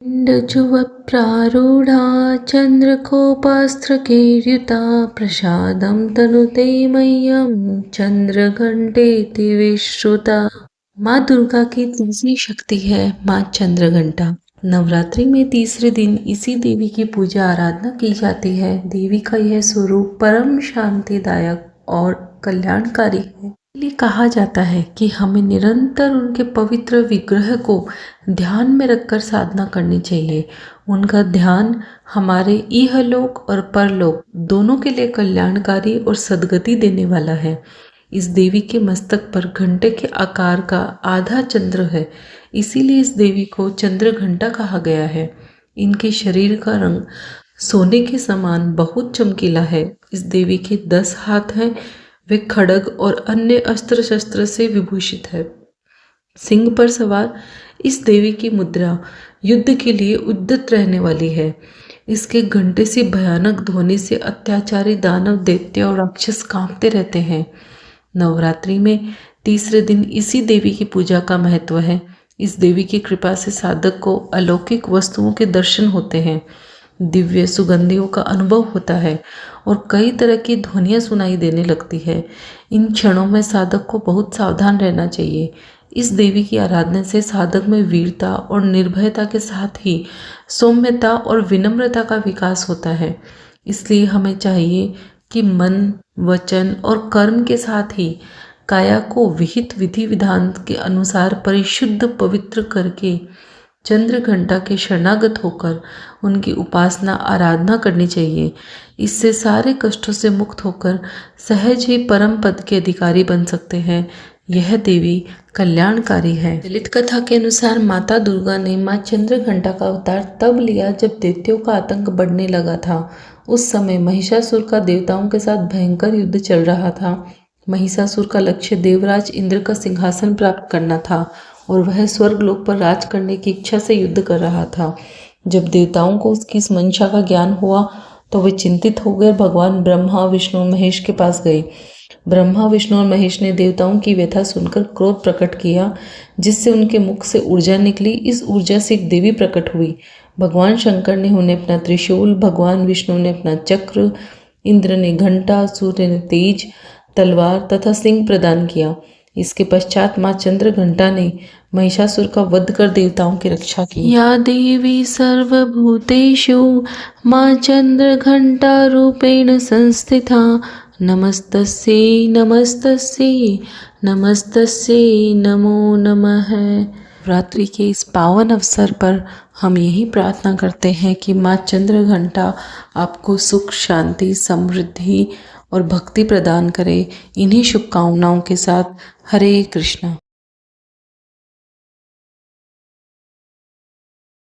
पिण्डजुवप्रारूढा चन्द्रकोपास्त्रकेर्युता प्रसादं तनुते मह्यं चंद्रघंटेति विश्रुता। माँ दुर्गा की तीसरी शक्ति है माँ चंद्रघंटा। नवरात्रि में तीसरे दिन इसी देवी की पूजा आराधना की जाती है। देवी का यह स्वरूप परम शांतिदायक और कल्याणकारी है। इसलिए कहा जाता है कि हमें निरंतर उनके पवित्र विग्रह को ध्यान में रखकर साधना करनी चाहिए। उनका ध्यान हमारे इहलोक और परलोक दोनों के लिए कल्याणकारी और सद्गति देने वाला है। इस देवी के मस्तक पर घंटे के आकार का आधा चंद्र है, इसीलिए इस देवी को चंद्रघंटा कहा गया है। इनके शरीर का रंग सोने के समान बहुत चमकीला है। इस देवी के 10 हाथ हैं। वे खड्ग और अन्य अस्त्र शस्त्र से विभूषित है। सिंह पर सवार इस देवी की मुद्रा युद्ध के लिए उद्यत रहने वाली है। इसके घंटे से भयानक ध्वनि से अत्याचारी दानव, दैत्य और राक्षस कांपते रहते हैं। नवरात्रि में तीसरे दिन इसी देवी की पूजा का महत्व है। इस देवी की कृपा से साधक को अलौकिक वस्तुओं के दर्शन होते हैं, दिव्य सुगंधियों का अनुभव होता है और कई तरह की ध्वनियाँ सुनाई देने लगती है। इन क्षणों में साधक को बहुत सावधान रहना चाहिए। इस देवी की आराधना से साधक में वीरता और निर्भयता के साथ ही सौम्यता और विनम्रता का विकास होता है। इसलिए हमें चाहिए कि मन, वचन और कर्म के साथ ही काया को विहित विधि विधान के अनुसार परिशुद्ध पवित्र करके चंद्रघंटा के शरणागत होकर उनकी उपासना आराधना करनी चाहिए। इससे सारे कष्टों से मुक्त होकर सहज ही परम पद के अधिकारी बन सकते हैं। यह देवी कल्याणकारी है। ललित कथा के अनुसार माता दुर्गा ने माँ चंद्रघंटा का अवतार तब लिया जब दैत्यों का आतंक बढ़ने लगा था। उस समय महिषासुर का देवताओं के साथ भयंकर युद्ध चल रहा था। महिषासुर का लक्ष्य देवराज इंद्र का सिंहासन प्राप्त करना था और वह स्वर्गलोक पर राज करने की इच्छा से युद्ध कर रहा था। जब देवताओं को उसकी इस मंशा का ज्ञान हुआ तो वे चिंतित हो गए, भगवान ब्रह्मा, विष्णु और महेश के पास गए। ब्रह्मा, विष्णु और महेश ने देवताओं की व्यथा सुनकर क्रोध प्रकट किया, जिससे उनके मुख से ऊर्जा निकली। इस ऊर्जा से एक देवी प्रकट हुई। भगवान शंकर ने उन्हें अपना त्रिशूल, भगवान विष्णु ने अपना चक्र, इंद्र ने घंटा, सूर्य ने तेज तलवार तथा सिंह प्रदान किया। इसके पश्चात माँ चंद्रघंटा ने महिषासुर का वध कर देवताओं की रक्षा की। या देवी सर्वभूतेषु माँ चंद्रघंटा रूपेण संस्थिता नमस्तस्यै नमस्तस्यै नमस्तस्यै नमो नमः। रात्रि के इस पावन अवसर पर हम यही प्रार्थना करते हैं कि माँ चंद्रघंटा आपको सुख, शांति, समृद्धि और भक्ति प्रदान करे। इन्हीं शुभकामनाओं के साथ हरे कृष्णा।